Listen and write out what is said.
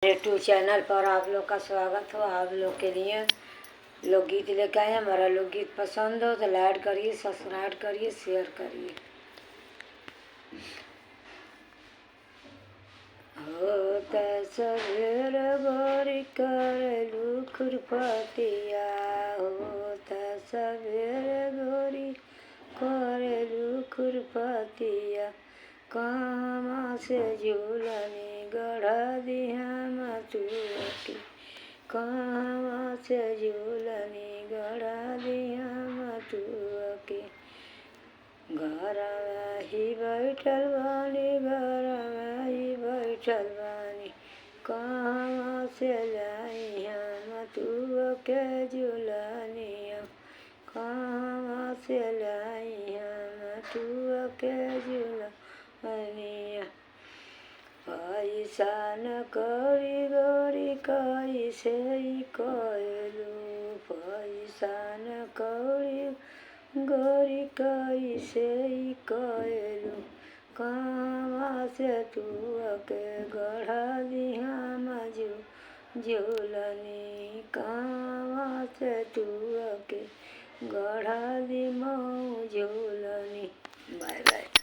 YouTube channel पर आप लोग का स्वागत हो। आप लोग के लिए लोकगीत लेकर आए हैं। हमारा लोकगीत पसंद हो तो लाइक करिए, सब्सक्राइब करिए, शेयर करिए। होता सवेर गोरी करलू खुरपतिया, होता सवेर गोरी करलू खुरपतिया, कहाँ से झूलनी गढ़ा दिया मतुआ, कहाँ से झूलनी गढ़ा दिया मतुआ के। घरवा ही बैठल बानी, घरवा ही बैठल बानी, कहाँ से लाई मतुआ के झूलनिया, कहाँ से लाई मतुआ के झूलनिया। पैसा न करी गोरी कैसे कलू, पैसा न करी गोरी कैसे कलू, कहाँ से तू के गढ़ा दिया मजू झूलनी, कहाँ से तू के गढ़ा दी मऊ झूलनी। Bye by.